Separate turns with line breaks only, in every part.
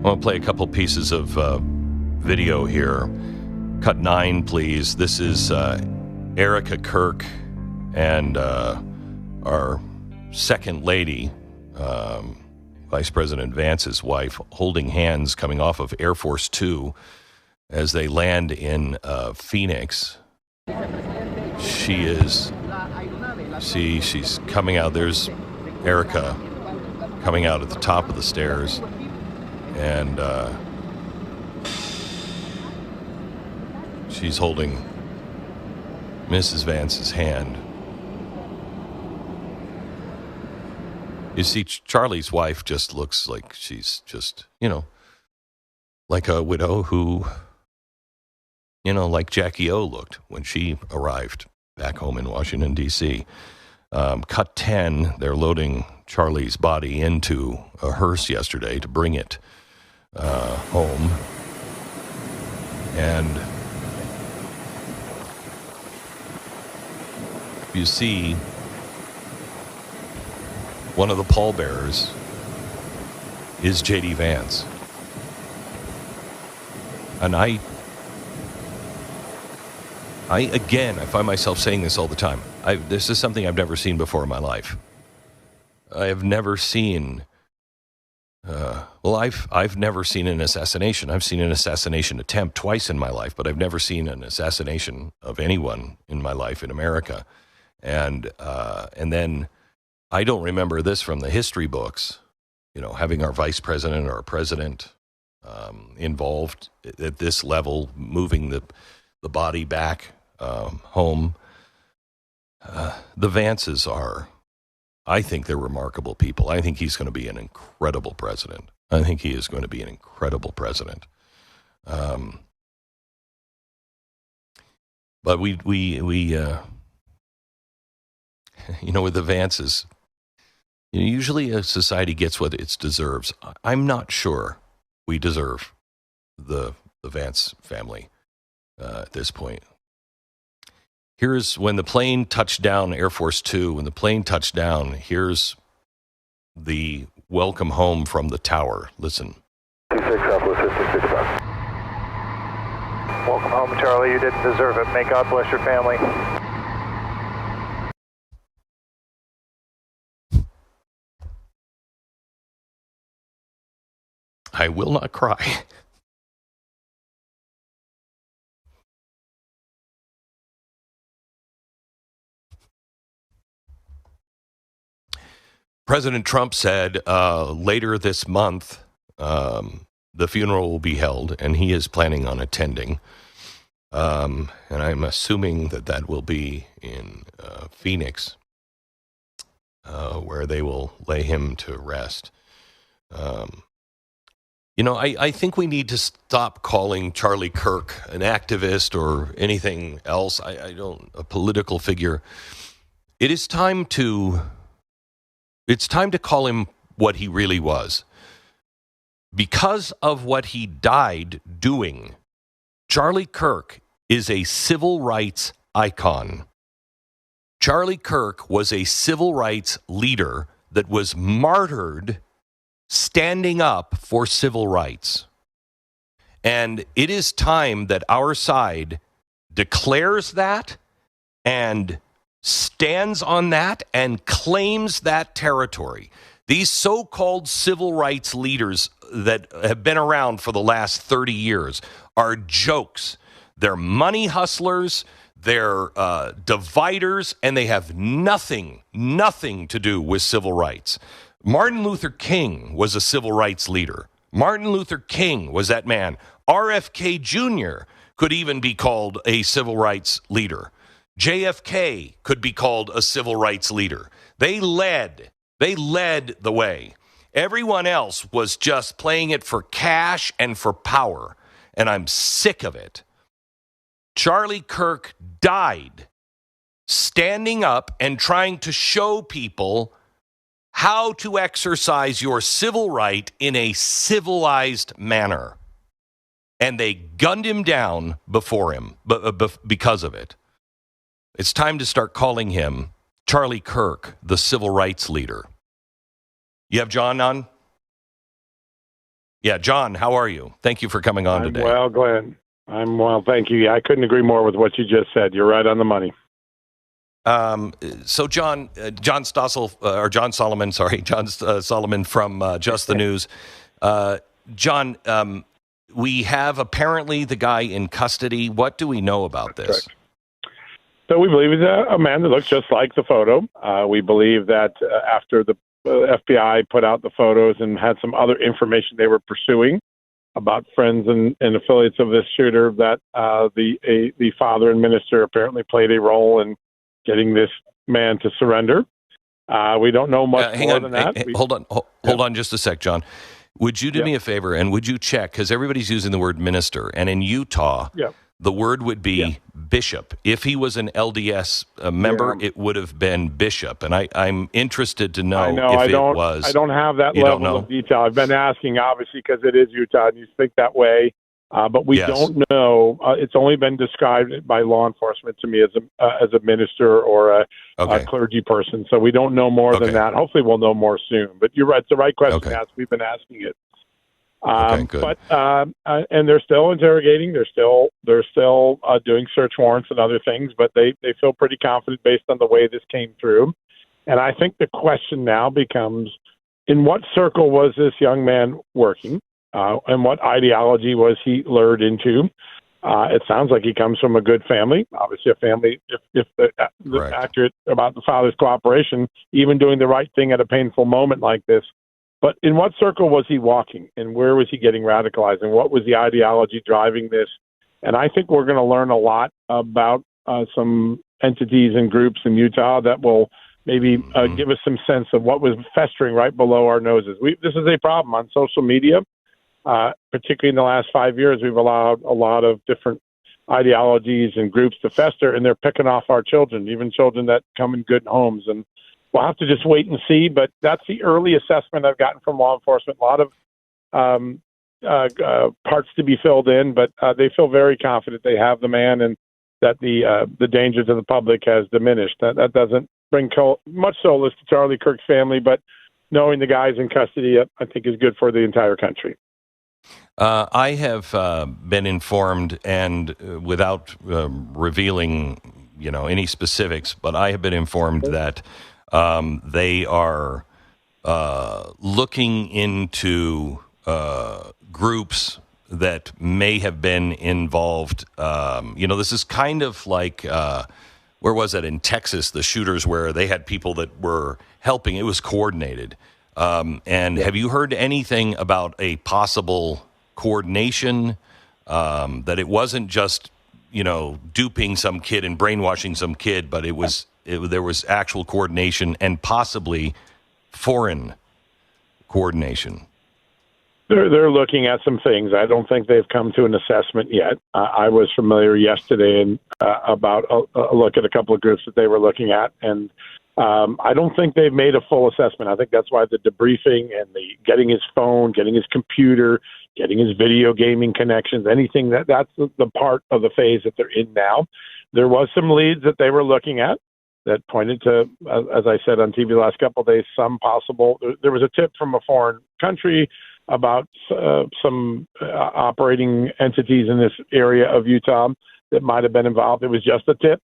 want to play a couple pieces of video here. Cut 9, please. This is Erica Kirk and our second lady, Vice President Vance's wife, holding hands coming off of Air Force 2 as they land in Phoenix. She's coming out. There's Erica coming out at the top of the stairs. And she's holding Mrs. Vance's hand. You see, Charlie's wife just looks like she's just, like a widow who, like Jackie O looked when she arrived back home in Washington, D.C. Cut 10, they're loading Charlie's body into a hearse yesterday to bring it home. And you see one of the pallbearers is J.D. Vance. And I find myself saying this all the time. This is something I've never seen before in my life. I have never seen... I've never seen an assassination. I've seen an assassination attempt twice in my life, but I've never seen an assassination of anyone in my life in America. And then I don't remember this from the history books, having our vice president or our president involved at this level, moving the body back home. The Vances are, I think they're remarkable people. I think he's going to be an incredible president. I think he is going to be an incredible president. But we with the Vances, usually a society gets what it deserves. I'm not sure we deserve the Vance family at this point. Here's when the plane touched down, Air Force 2, when the plane touched down, here's the welcome home from the tower. Listen.
26 Southwest 56 up.
Welcome home, Charlie. You didn't deserve it. May God bless your family.
I will not cry. President Trump said later this month the funeral will be held, and he is planning on attending. And I'm assuming that will be in Phoenix, where they will lay him to rest. I think we need to stop calling Charlie Kirk an activist or anything else. A political figure. It's time to call him what he really was. Because of what he died doing, Charlie Kirk is a civil rights icon. Charlie Kirk was a civil rights leader that was martyred standing up for civil rights. And it is time that our side declares that and stands on that and claims that territory. These so-called civil rights leaders that have been around for the last 30 years are jokes. They're money hustlers, they're dividers, and they have nothing to do with civil rights. Martin Luther King was a civil rights leader. Martin Luther King was that man. RFK Jr. could even be called a civil rights leader. JFK could be called a civil rights leader. They led the way. Everyone else was just playing it for cash and for power, and I'm sick of it. Charlie Kirk died standing up and trying to show people how to exercise your civil right in a civilized manner. And they gunned him down before him because of it. It's time to start calling him Charlie Kirk, the civil rights leader. You have John on? Yeah, John, how are you? Thank you for coming on today.
Well, Glenn. I'm well, thank you. Yeah, I couldn't agree more with what you just said. You're right on the money.
So, John Solomon from Just the News. John, we have apparently the guy in custody. What do we know about this?
Correct. So we believe he's a man that looks just like the photo. We believe that after the FBI put out the photos and had some other information they were pursuing about friends and affiliates of this shooter, that the father and minister apparently played a role in getting this man to surrender. We don't know much more than that.
Hold on just a sec, John. Would you do me a favor, and would you check, because everybody's using the word minister, and in Utah, the word would be bishop. If he was an LDS member, it would have been bishop, and I'm interested to know if it was.
I don't have that level of detail. I've been asking, obviously, because it is Utah, and you think that way, but we don't know. It's only been described by law enforcement to me as a minister or a clergy person, so we don't know more than that. Hopefully we'll know more soon, but you're right. It's the right question to ask. We've been asking it.
Good.
But and they're still interrogating. They're still doing search warrants and other things. But they feel pretty confident based on the way this came through. And I think the question now becomes: in what circle was this young man working, and what ideology was he lured into? It sounds like he comes from a good family. Obviously, a family. If accurate about the father's cooperation, even doing the right thing at a painful moment like this. But in what circle was he walking, and where was he getting radicalized, and what was the ideology driving this? And I think we're going to learn a lot about some entities and groups in Utah that will maybe give us some sense of what was festering right below our noses. This is a problem on social media, particularly in the last 5 years. We've allowed a lot of different ideologies and groups to fester, and they're picking off our children, even children that come in good homes. And we'll have to just wait and see, but that's the early assessment I've gotten from law enforcement. A lot of parts to be filled in, but they feel very confident they have the man and that the danger to the public has diminished. That doesn't bring much solace to Charlie Kirk's family, but knowing the guy's in custody, I think, is good for the entire country.
I have been informed, and without revealing, any specifics, but I have been informed that they are looking into groups that may have been involved. This is kind of like, where was it in Texas, the shooters where they had people that were helping. It was coordinated. Have you heard anything about a possible coordination, that it wasn't just, duping some kid and brainwashing some kid, but there was actual coordination and possibly foreign coordination?
They're looking at some things. I don't think they've come to an assessment yet. I was familiar yesterday and about a look at a couple of groups that they were looking at, and I don't think they've made a full assessment. I think that's why the debriefing and the getting his phone, getting his computer, getting his video gaming connections, anything that's the part of the phase that they're in now. There was some leads that they were looking at that pointed to, as I said on TV the last couple of days, some possible. There was a tip from a foreign country about some operating entities in this area of Utah that might have been involved. It was just a tip.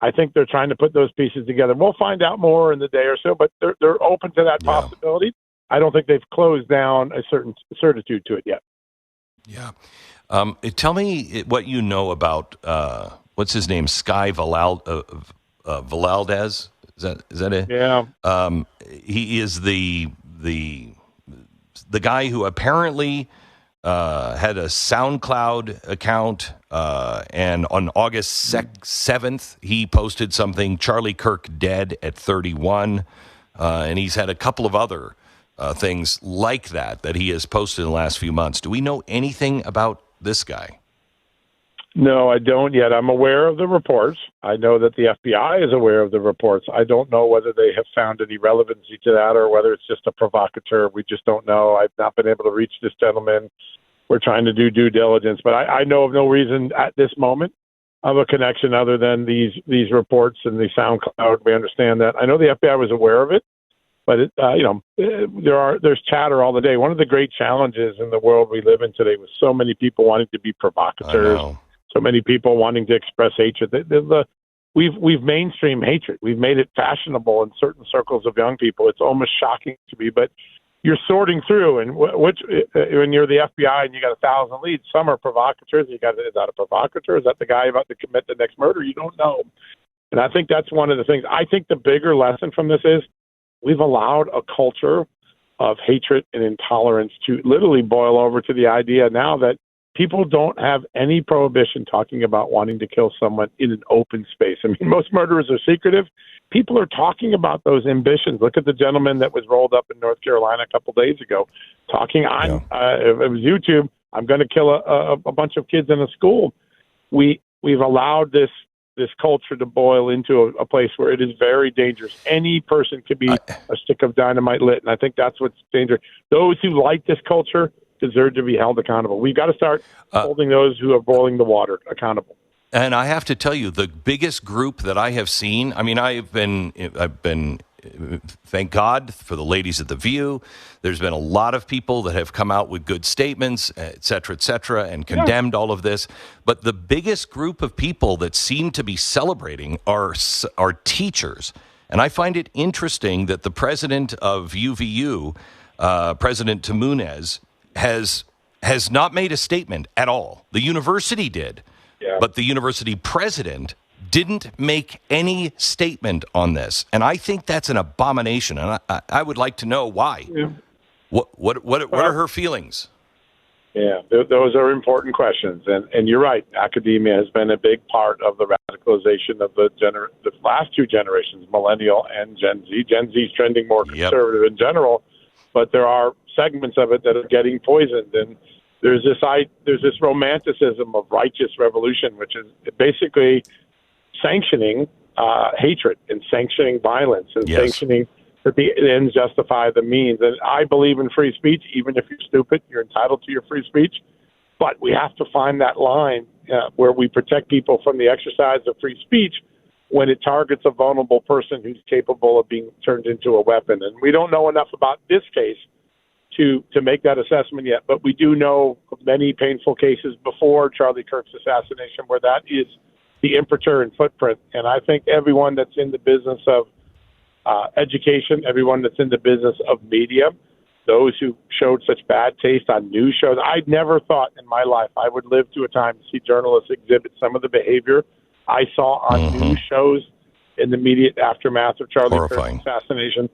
I think they're trying to put those pieces together. We'll find out more in the day or so, but they're open to that possibility. I don't think they've closed down a certain certitude to it yet.
Yeah. Tell me what you know about, what's his name, Sky Valadez? Is that it?
Yeah.
He is the guy who apparently had a SoundCloud account, and on August 7th, he posted something, Charlie Kirk dead at 31, and he's had a couple of other things like that he has posted in the last few months. Do we know anything about this guy?
No, I don't yet. I'm aware of the reports. I know that the FBI is aware of the reports. I don't know whether they have found any relevancy to that or whether it's just a provocateur. We just don't know. I've not been able to reach this gentleman. We're trying to do due diligence, but I know of no reason at this moment of a connection other than these reports and the SoundCloud. We understand that. I know the FBI was aware of it, But there's chatter all the day. One of the great challenges in the world we live in today, with so many people wanting to be provocateurs, so many people wanting to express hatred. We've mainstreamed hatred. We've made it fashionable in certain circles of young people. It's almost shocking to me, but you're sorting through, and when you're the FBI and you got 1,000 leads, some are provocateurs. Is that a provocateur? Is that the guy about to commit the next murder? You don't know. And I think that's one of the things. I think the bigger lesson from this is we've allowed a culture of hatred and intolerance to literally boil over to the idea now that people don't have any prohibition talking about wanting to kill someone in an open space. I mean, most murderers are secretive. People are talking about those ambitions. Look at the gentleman that was rolled up in North Carolina a couple days ago, talking on it was YouTube. I'm going to kill a bunch of kids in a school. We've allowed this culture to boil into a place where it is very dangerous. Any person could be a stick of dynamite lit, and I think that's what's dangerous. Those who like this culture deserve to be held accountable. We've got to start holding those who are boiling the water accountable.
And I have to tell you, the biggest group that I have seen, I mean, I've been, thank God for the ladies at The View. There's been a lot of people that have come out with good statements, et cetera, and condemned all of this. But the biggest group of people that seem to be celebrating are teachers. And I find it interesting that the president of UVU, President Tamunez, has not made a statement at all. The university did. Yeah. But the university president didn't make any statement on this, and I think that's an abomination. And I would like to know why. Yeah. What are her feelings?
Yeah, those are important questions, and you're right. Academia has been a big part of the radicalization of the last two generations, millennial and Gen Z. Gen Z is trending more conservative in general, but there are segments of it that are getting poisoned, and there's this romanticism of righteous revolution, which is basically sanctioning hatred and sanctioning violence and sanctioning that the ends justify the means. And I believe in free speech. Even if you're stupid, you're entitled to your free speech. But we have to find that line where we protect people from the exercise of free speech when it targets a vulnerable person who's capable of being turned into a weapon. And we don't know enough about this case to make that assessment yet, but we do know of many painful cases before Charlie Kirk's assassination where that is the imprimatur and footprint. And I think everyone that's in the business of education, everyone that's in the business of media, those who showed such bad taste on news shows, I never thought in my life I would live to a time to see journalists exhibit some of the behavior I saw on news shows in the immediate aftermath of Charlie Kirk's assassination.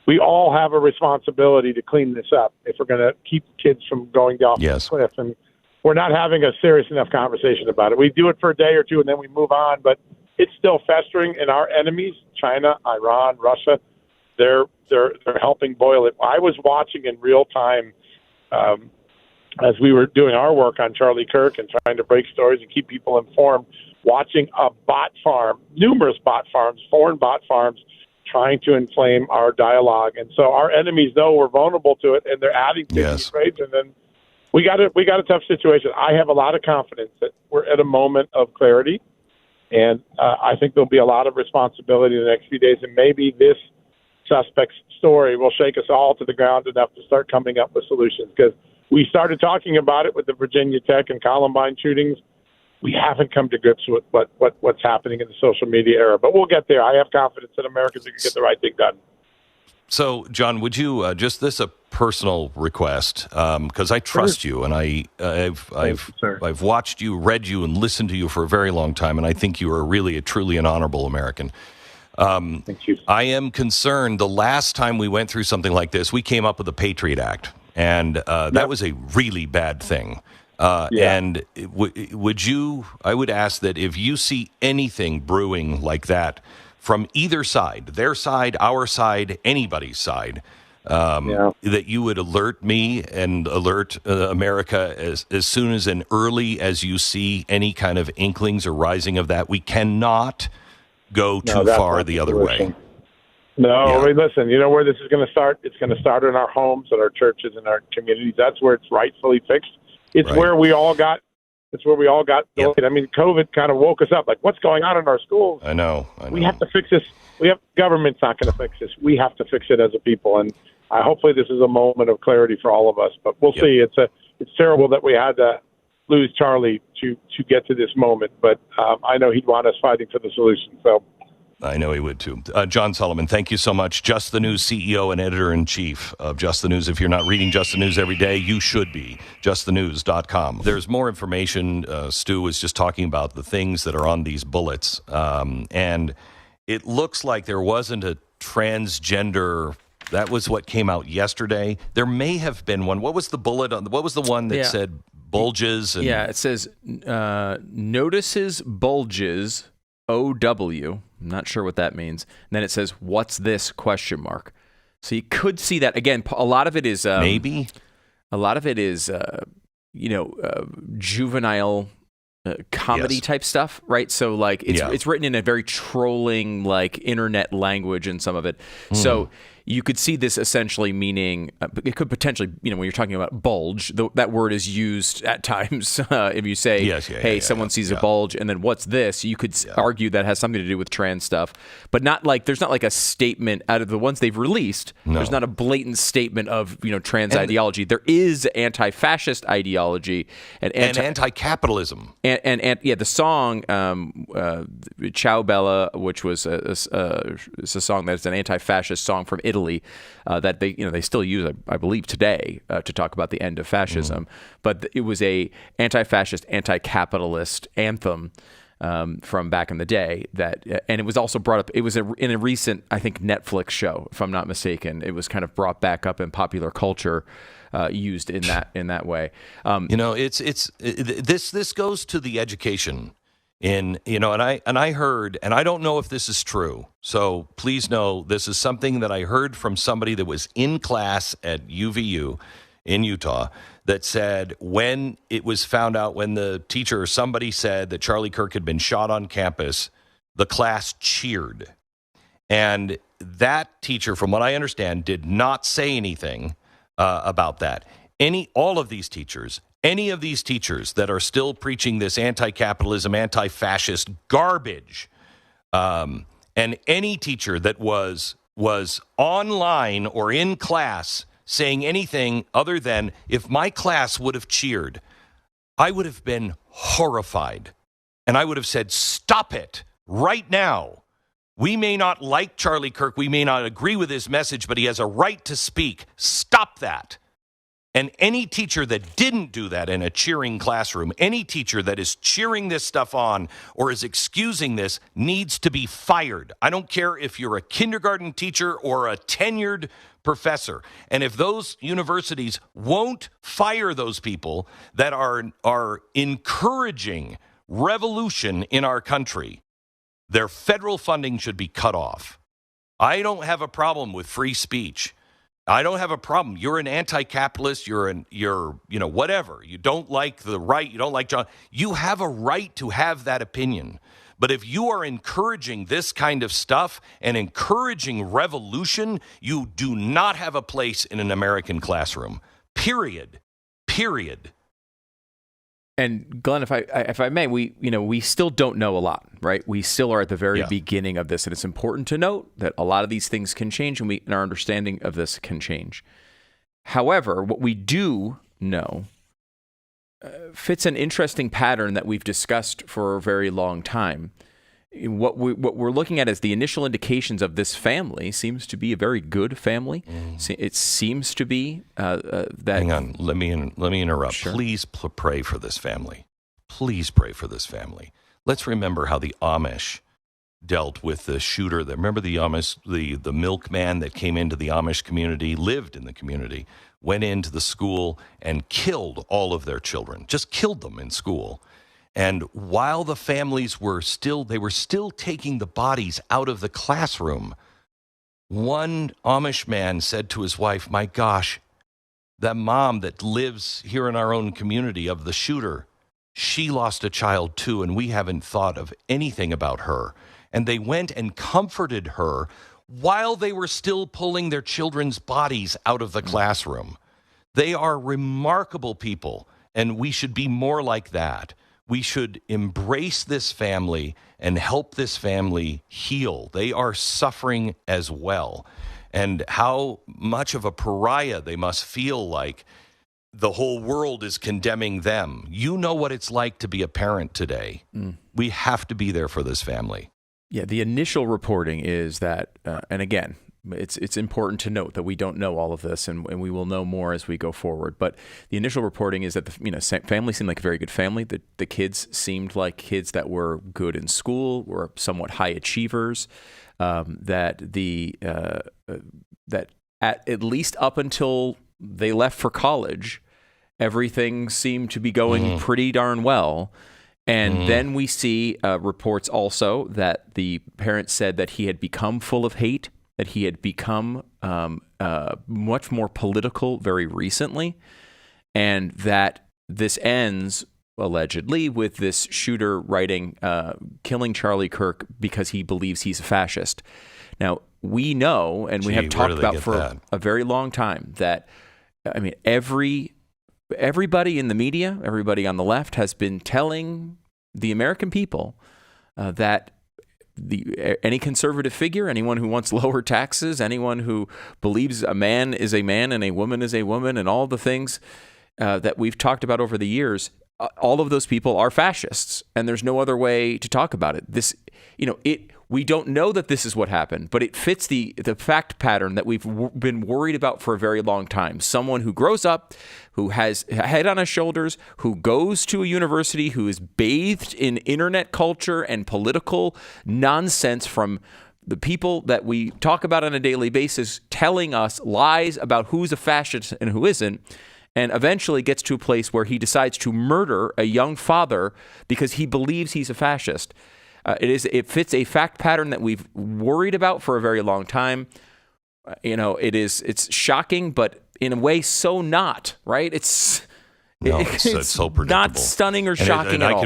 We all have a responsibility to clean this up if we're going to keep kids from going off the cliff. And we're not having a serious enough conversation about it. We do it for a day or two and then we move on, but it's still festering. And our enemies, China, Iran, Russia, they're helping boil it. I was watching in real time as we were doing our work on Charlie Kirk and trying to break stories and keep people informed, watching a bot farm, numerous bot farms, foreign bot farms, trying to inflame our dialogue. And so our enemies know we're vulnerable to it, and they're adding to these raids. And then we got a tough situation. I have a lot of confidence that we're at a moment of clarity, and I think there'll be a lot of responsibility in the next few days, and maybe this suspect's story will shake us all to the ground enough to start coming up with solutions, because we started talking about it with the Virginia Tech and Columbine shootings. We haven't come to grips with what's happening in the social media era, but we'll get there. I have confidence that Americans can get the right thing done.
So, John, would you just this a personal request because I trust you, and I've watched you, read you, and listened to you for a very long time, and I think you are really truly an honorable American.
Thank you.
I am concerned. The last time we went through something like this, we came up with the Patriot Act, and that was a really bad thing. And would you? I would ask that if you see anything brewing like that from either side, their side, our side, anybody's side, that you would alert me and alert America as soon as and early as you see any kind of inklings or rising of that. We cannot go too far the other way.
No, I mean, listen, you know where this is going to start? It's going to start in our homes, in our churches, in our communities. That's where it's rightfully fixed. It's where we all got It's where we all got delayed.
Yep.
I mean, COVID kind of woke us up. Like, what's going on in our schools?
I know.
We have to fix this. Government's not going to fix this. We have to fix it as a people. And hopefully this is a moment of clarity for all of us. But we'll see. It's terrible that we had to lose Charlie to get to this moment. But I know he'd want us fighting for the solution. So
I know he would too. John Sullivan, thank you so much. Just the News CEO and editor-in-chief of Just the News. If you're not reading Just the News every day, you should be. JustTheNews.com. There's more information. Stu was just talking about the things that are on these bullets. And it looks like there wasn't a transgender. That was what came out yesterday. There may have been one. What was the bullet on? What was the one that said bulges? And,
it says notices bulges. OW. I'm not sure what that means. And then it says, "What's this?" ? So you could see that again. A lot of it is
maybe.
A lot of it is juvenile comedy type stuff, right? So like it's written in a very trolling like internet language in some of it. So you could see this essentially meaning it could potentially, when you're talking about bulge, that word is used at times. If you say, someone sees a bulge, and then what's this? You could argue that has something to do with trans stuff, but not like there's not like a statement out of the ones they've released. No. There's not a blatant statement of trans ideology. There is anti-fascist ideology and
anti-capitalism.
And the song Ciao Bella, which was it's a song that's an anti-fascist song from Italy that they still use, I believe, today to talk about the end of fascism. But it was a anti-fascist, anti-capitalist anthem from back in the day and it was also brought up. It was in a recent, I think, Netflix show, if I'm not mistaken. It was kind of brought back up in popular culture. Used in that way, this goes to the education and I heard, and I don't know if this is true, so please know this is something that I heard from somebody that was in class at UVU in Utah that said when it was found out, when the teacher or somebody said that Charlie Kirk had been shot on campus, the class cheered, and that teacher, from what I understand, did not say anything about that. All of these teachers, any of these teachers that are still preaching this anti-capitalism, anti-fascist garbage, and any teacher that was online or in class saying anything other than, if my class would have cheered, I would have been horrified. And I would have said, stop it right now. We may not like Charlie Kirk. We may not agree with his message, but he has a right to speak. Stop that. And any teacher that didn't do that in a cheering classroom, any teacher that is cheering this stuff on or is excusing this needs to be fired. I don't care if you're a kindergarten teacher or a tenured professor. And if those universities won't fire those people that are encouraging revolution in our country, their federal funding should be cut off. I don't have a problem with free speech. I don't have a problem. You're an anti-capitalist. You're whatever. You don't like the right. You don't like John. You have a right to have that opinion. But if you are encouraging this kind of stuff and encouraging revolution, you do not have a place in an American classroom. Period. And Glenn, if I may, we still don't know a lot, right? We still are at the very beginning of this, and it's important to note that a lot of these things can change, and our understanding of this can change. However, what we do know fits an interesting pattern that we've discussed for a very long time. What we're looking at as the initial indications of this family seems to be a very good family. It seems to be that.
Hang on, let me interrupt.
Sure.
Please pray for this family. Please pray for this family. Let's remember how the Amish dealt with the shooter. Remember the Amish, the milkman that came into the Amish community, lived in the community, went into the school and killed all of their children. Just killed them in school. And while the families were still taking the bodies out of the classroom, one Amish man said to his wife, "My gosh, that mom that lives here in our own community of the shooter, she lost a child too, and we haven't thought of anything about her." And they went and comforted her while they were still pulling their children's bodies out of the classroom. They are remarkable people.
And we should be more like that. We should embrace this family and help this family heal. They are suffering as well. And how much of a pariah they must feel like the whole world is condemning them. You know what it's like to be a parent today. We have to be there for this family.
Yeah, the initial reporting is that, and again, it's important to note that we don't know all of this, and we will know more as we go forward. But the initial reporting is that the family seemed like a very good family. The kids seemed like kids that were good in school, were somewhat high achievers. That at least up until they left for college, everything seemed to be going pretty darn well. And then we see reports also that the parents said that he had become full of hate, that he had become much more political very recently, and that this ends, allegedly, with this shooter writing, killing Charlie Kirk because he believes he's a fascist. Now, we know, and we have talked about for a very long time, that, I mean, everybody in the media, everybody on the left has been telling the American people that any conservative figure, anyone who wants lower taxes, anyone who believes a man is a man and a woman is a woman, and all the things that we've talked about over the years, all of those people are fascists, and there's no other way to talk about it. We don't know that this is what happened, but it fits the fact pattern that we've been worried about for a very long time. Someone who grows up, who has a head on his shoulders, who goes to a university, who is bathed in internet culture and political nonsense from the people that we talk about on a daily basis, telling us lies about who's a fascist and who isn't, and eventually gets to a place where he decides to murder a young father because he believes he's a fascist. It fits a fact pattern that we've worried about for a very long time. It's shocking, but in a way, so not, right? It's so predictable. Not stunning or shocking at all.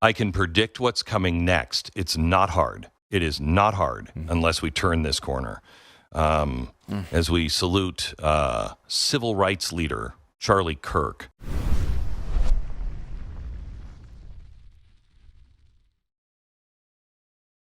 I can predict what's coming next. It's not hard. It is not hard unless we turn this corner. As we salute civil rights leader Charlie Kirk.